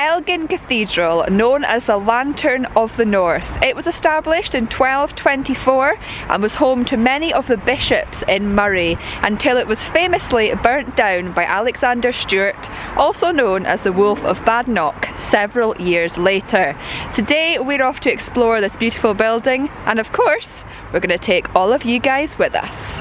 Elgin Cathedral, known as the Lantern of the North. It was established in 1224 and was home to many of the bishops in Moray until it was famously burnt down by Alexander Stewart, also known as the Wolf of Badenoch, several years later. Today we're off to explore this beautiful building, and of course we're going to take all of you guys with us.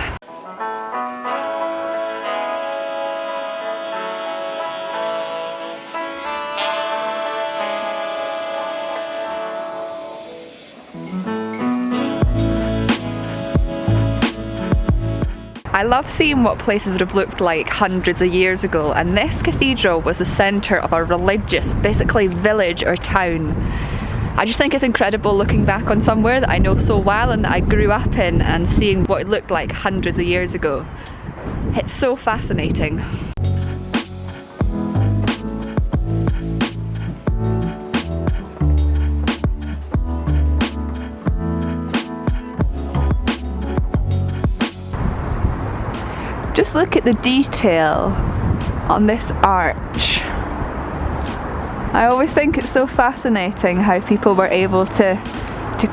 I love seeing what places would have looked like hundreds of years ago, and this cathedral was the centre of a religious, basically village or town. I just think it's incredible looking back on somewhere that I know so well and that I grew up in and seeing what it looked like hundreds of years ago. It's so fascinating. Just look at the detail on this arch. I always think it's so fascinating how people were able to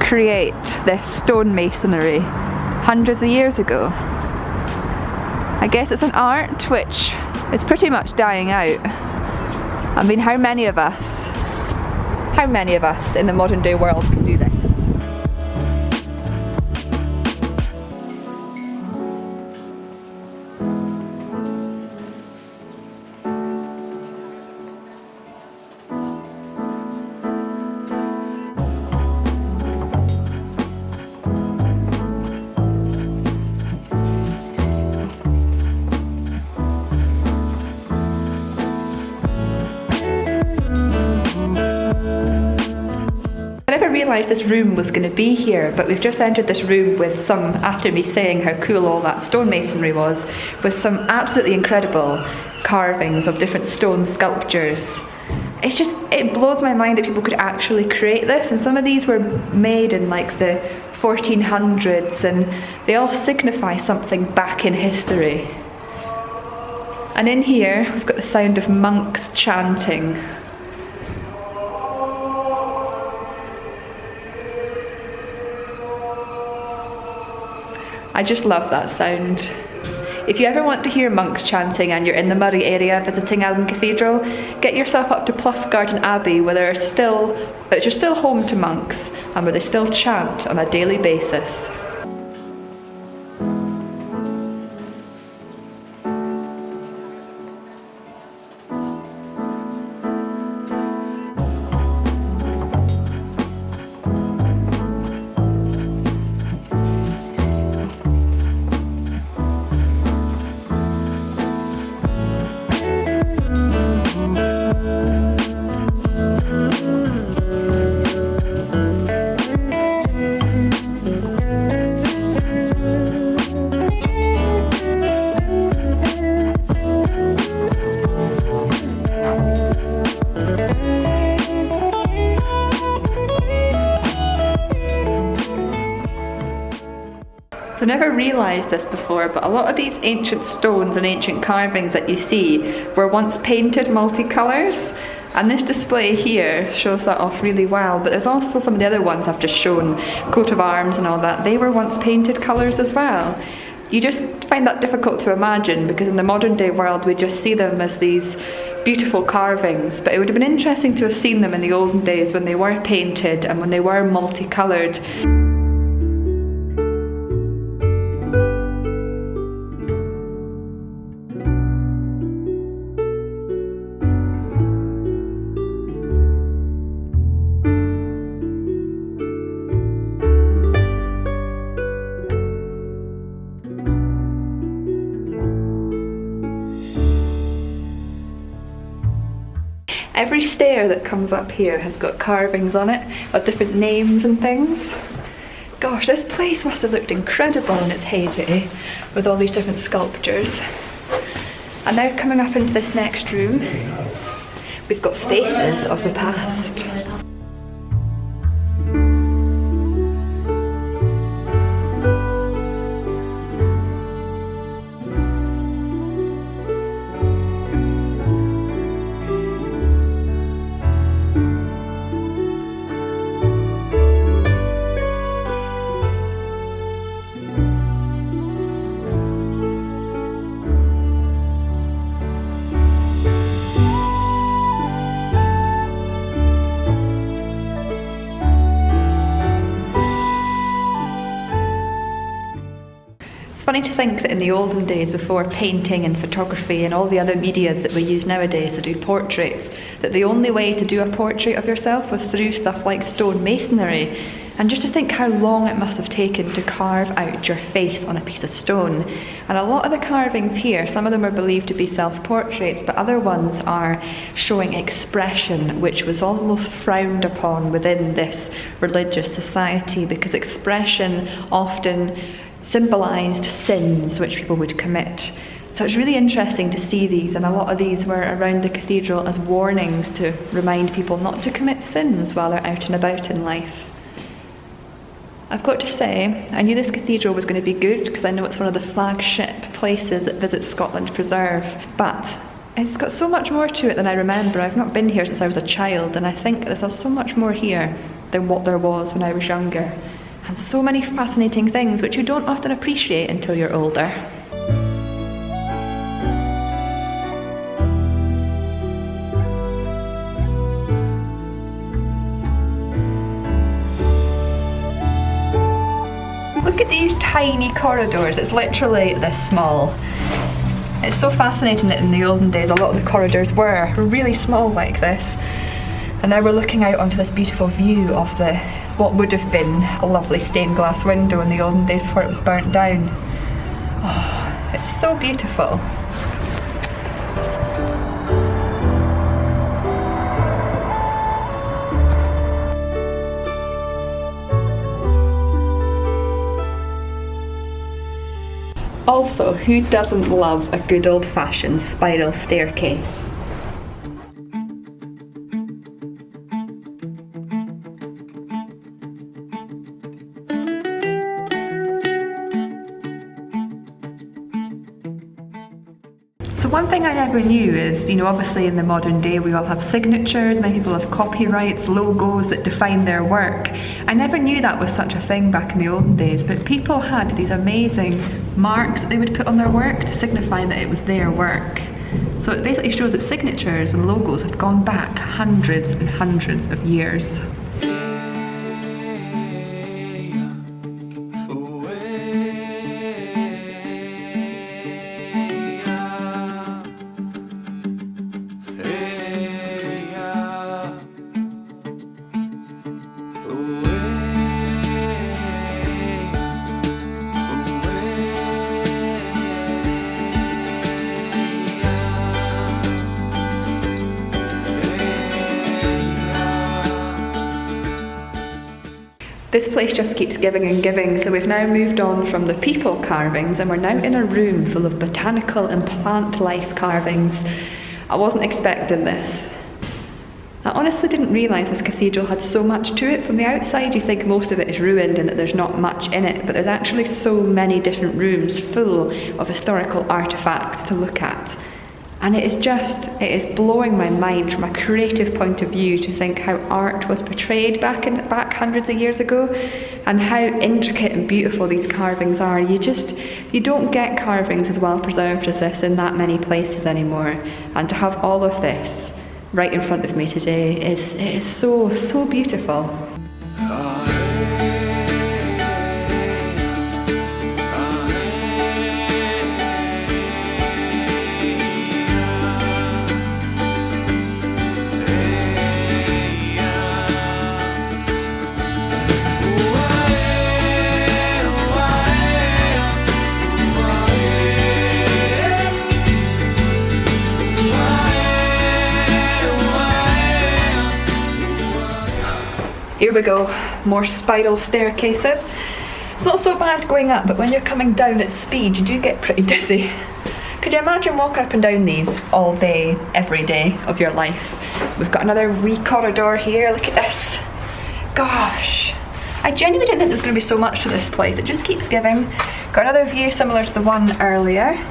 create this stone masonry hundreds of years ago. I guess it's an art which is pretty much dying out. I mean, how many of us in the modern day world can do this? I never realised this room was going to be here, but we've just entered this room with some, after me saying how cool all that stonemasonry was, with some absolutely incredible carvings of different stone sculptures. It blows my mind that people could actually create this, and some of these were made in like the 1400s and they all signify something back in history. And in here we've got the sound of monks chanting. I just love that sound. If you ever want to hear monks chanting and you're in the Moray area visiting Elgin Cathedral, get yourself up to Garden Abbey, which are still home to monks and where they still chant on a daily basis. So I never realised this before, but a lot of these ancient stones and ancient carvings that you see were once painted multicolours, and this display here shows that off really well. But there's also some of the other ones I've just shown, coat of arms and all that, they were once painted colours as well. You just find that difficult to imagine because in the modern day world we just see them as these beautiful carvings, but it would have been interesting to have seen them in the olden days when they were painted and when they were multicoloured. Every stair that comes up here has got carvings on it of different names and things. Gosh, this place must have looked incredible in its heyday with all these different sculptures. And now coming up into this next room, we've got faces of the past. funny to think that in the olden days, before painting and photography and all the other medias that we use nowadays to do portraits, that the only way to do a portrait of yourself was through stuff like stone masonry. And just to think how long it must have taken to carve out your face on a piece of stone. And a lot of the carvings here, some of them are believed to be self-portraits, but other ones are showing expression, which was almost frowned upon within this religious society, because expression often symbolised sins which people would commit. So it's really interesting to see these, and a lot of these were around the cathedral as warnings to remind people not to commit sins while they're out and about in life. I've got to say, I knew this cathedral was going to be good because I know it's one of the flagship places that Visit Scotland preserve, but it's got so much more to it than I remember. I've not been here since I was a child, and I think there's so much more here than what there was when I was younger, and so many fascinating things which you don't often appreciate until you're older. Look at these tiny corridors, it's literally this small. It's so fascinating that in the olden days a lot of the corridors were really small like this. And now we're looking out onto this beautiful view of what would have been a lovely stained glass window in the olden days before it was burnt down. Oh, it's so beautiful. Also, who doesn't love a good old-fashioned spiral staircase? So one thing I never knew is, obviously in the modern day we all have signatures, many people have copyrights, logos that define their work. I never knew that was such a thing back in the olden days, but people had these amazing marks that they would put on their work to signify that it was their work. So it basically shows that signatures and logos have gone back hundreds and hundreds of years. This place just keeps giving and giving, so we've now moved on from the people carvings and we're now in a room full of botanical and plant life carvings. I wasn't expecting this. I honestly didn't realise this cathedral had so much to it. From the outside you think most of it is ruined and that there's not much in it, but there's actually so many different rooms full of historical artefacts to look at. And it is blowing my mind from a creative point of view to think how art was portrayed back hundreds of years ago, and how intricate and beautiful these carvings are. You don't get carvings as well preserved as this in that many places anymore. And to have all of this right in front of me today is so beautiful. Here we go, more spiral staircases. It's not so bad going up, but when you're coming down at speed, you do get pretty dizzy. Could you imagine walking up and down these all day, every day of your life? We've got another wee corridor here, look at this. Gosh, I genuinely didn't think there was going to be so much to this place. It just keeps giving. Got another view similar to the one earlier.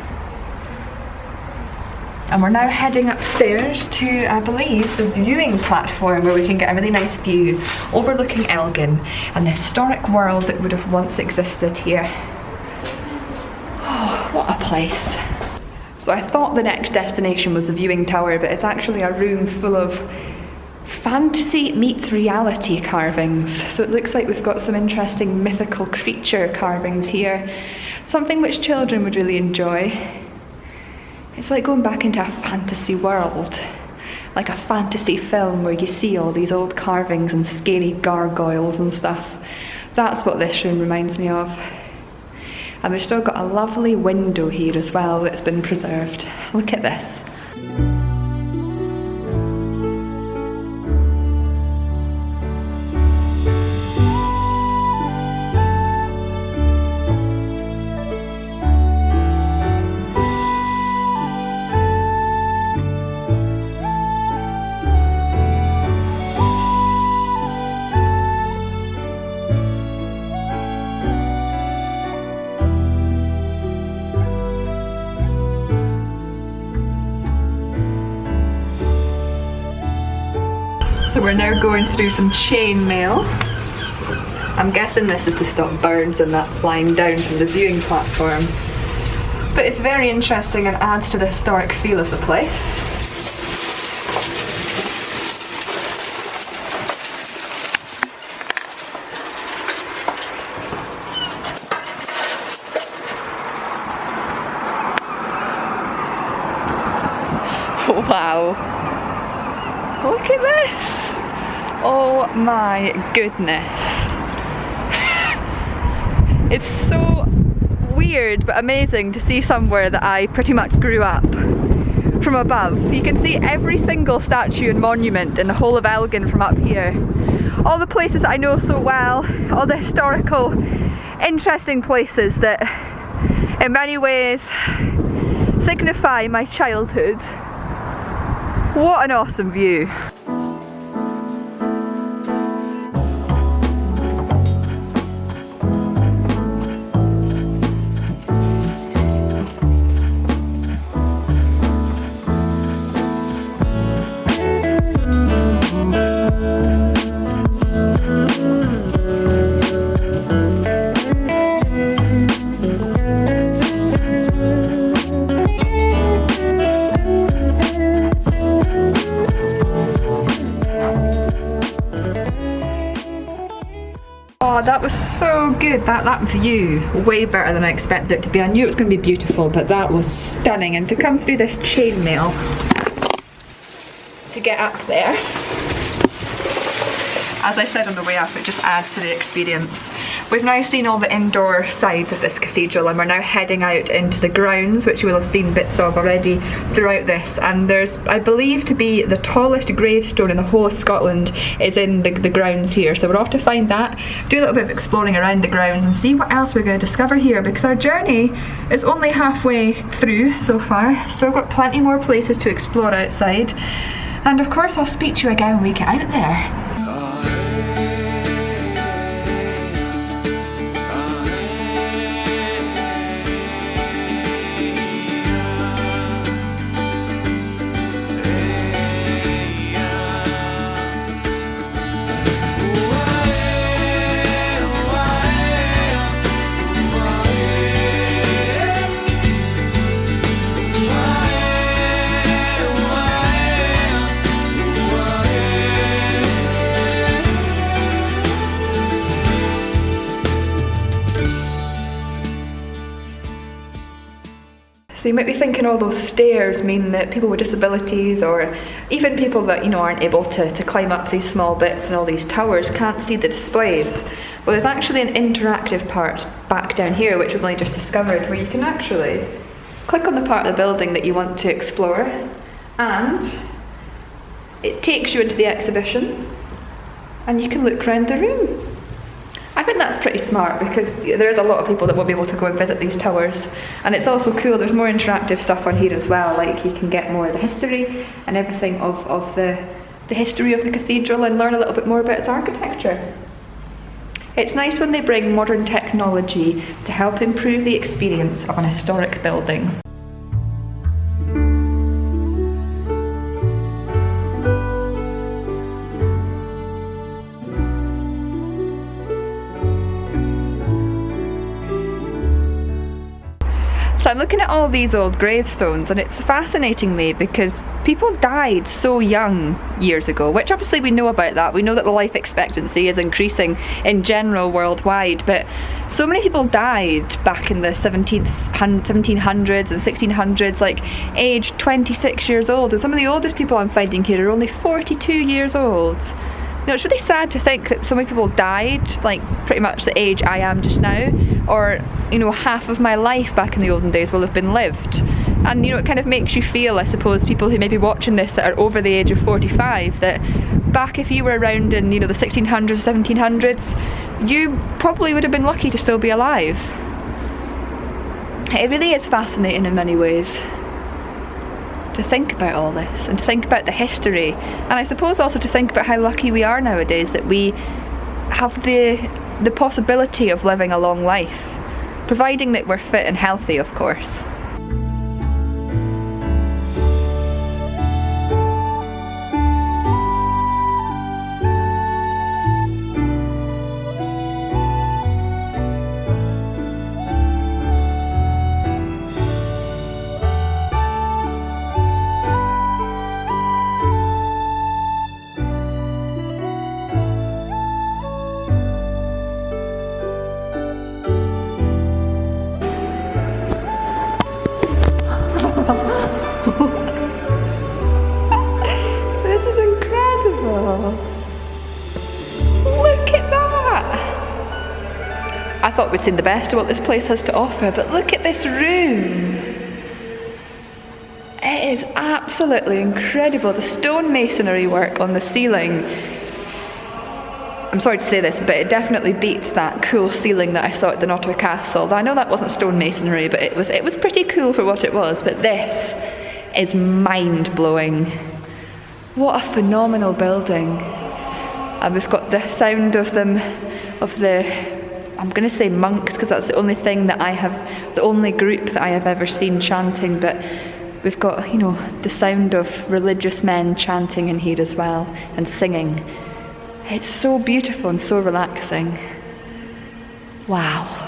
And we're now heading upstairs to, I believe, the viewing platform where we can get a really nice view overlooking Elgin and the historic world that would have once existed here. Oh, what a place. So I thought the next destination was the viewing tower, but it's actually a room full of fantasy meets reality carvings. So it looks like we've got some interesting mythical creature carvings here. something which children would really enjoy. It's like going back into a fantasy world, like a fantasy film where you see all these old carvings and scary gargoyles and stuff. That's what this room reminds me of. And we've still got a lovely window here as well that's been preserved. Look at this. So we're now going through some chain mail. I'm guessing this is to stop birds and that flying down from the viewing platform. But it's very interesting and adds to the historic feel of the place. Wow. Look at this! Oh my goodness. It's so weird but amazing to see somewhere that I pretty much grew up from above. You can see every single statue and monument in the whole of Elgin from up here. All the places that I know so well, all the historical, interesting places that in many ways signify my childhood. What an awesome view. Oh, that was so good. That view, way better than I expected it to be. I knew it was going to be beautiful, but that was stunning. And to come through this chainmail to get up there, as I said on the way up, it just adds to the experience. We've now seen all the indoor sides of this cathedral and we're now heading out into the grounds, which you will have seen bits of already throughout this. And there's, I believe, to be the tallest gravestone in the whole of Scotland is in the grounds here. So we're off to find that, do a little bit of exploring around the grounds and see what else we're going to discover here, because our journey is only halfway through so far. Still got plenty more places to explore outside. And of course I'll speak to you again when we get out there. So you might be thinking all those stairs mean that people with disabilities or even people that, you know, aren't able to climb up these small bits and all these towers can't see the displays. Well, there's actually an interactive part back down here, which we've only just discovered, where you can actually click on the part of the building that you want to explore and it takes you into the exhibition and you can look around the room. I think that's pretty smart because there is a lot of people that won't be able to go and visit these towers, and it's also cool, there's more interactive stuff on here as well, like you can get more of the history and everything of the history of the cathedral and learn a little bit more about its architecture. It's nice when they bring modern technology to help improve the experience of an historic building. So I'm looking at all these old gravestones and it's fascinating me because People died so young years ago, which obviously we know about that. We know that the life expectancy is increasing in general worldwide, but so many people died back in the 1700s and 1600s, like aged 26 years old, and some of the oldest people I'm finding here are only 42 years old. You know, it's really sad to think that so many people died, like pretty much the age I am just now, or, you know, half of my life back in the olden days will have been lived. And, you know, it kind of makes you feel, I suppose, people who may be watching this that are over the age of 45, that back if you were around in, you know, the 1600s, 1700s, you probably would have been lucky to still be alive. It really is fascinating in many ways to think about all this and to think about the history, and I suppose also to think about how lucky we are nowadays that we have the possibility of living a long life, providing that we're fit and healthy, of course. This is incredible! Look at that! I thought we'd seen the best of what this place has to offer, but look at this room! It is absolutely incredible. The stone masonry work on the ceiling, I'm sorry to say this, but it definitely beats that cool ceiling that I saw at the Ottawa Castle. I know that wasn't stone masonry, but it was pretty cool for what it was, but this is mind-blowing. What a phenomenal building. And we've got the sound of them, I'm going to say monks, because that's the only thing that the only group that I have ever seen chanting, but we've got, you know, the sound of religious men chanting in here as well, and singing. It's so beautiful and so relaxing. Wow.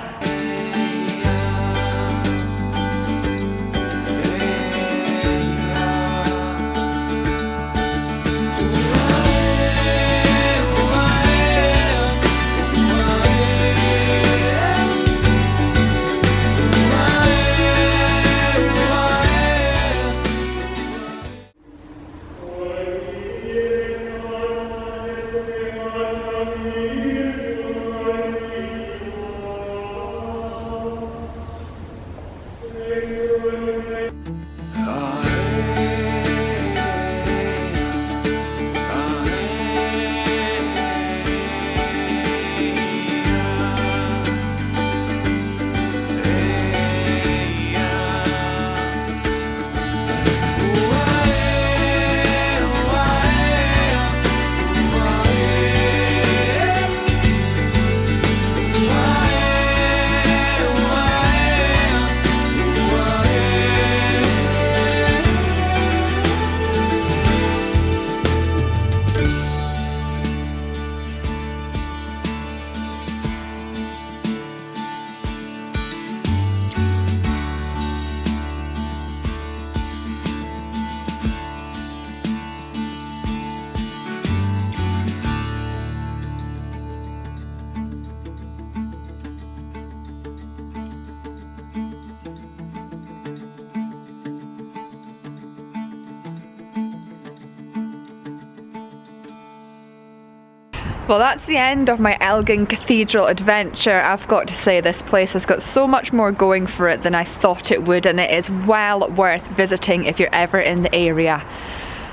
Well, that's the end of my Elgin Cathedral adventure. I've got to say, this place has got so much more going for it than I thought it would, and it is well worth visiting if you're ever in the area.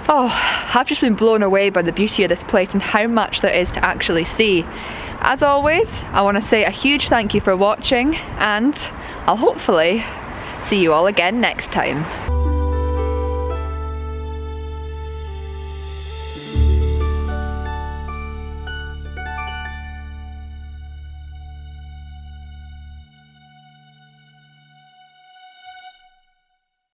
Oh, I've just been blown away by the beauty of this place and how much there is to actually see. As always, I want to say a huge thank you for watching, and I'll hopefully see you all again next time.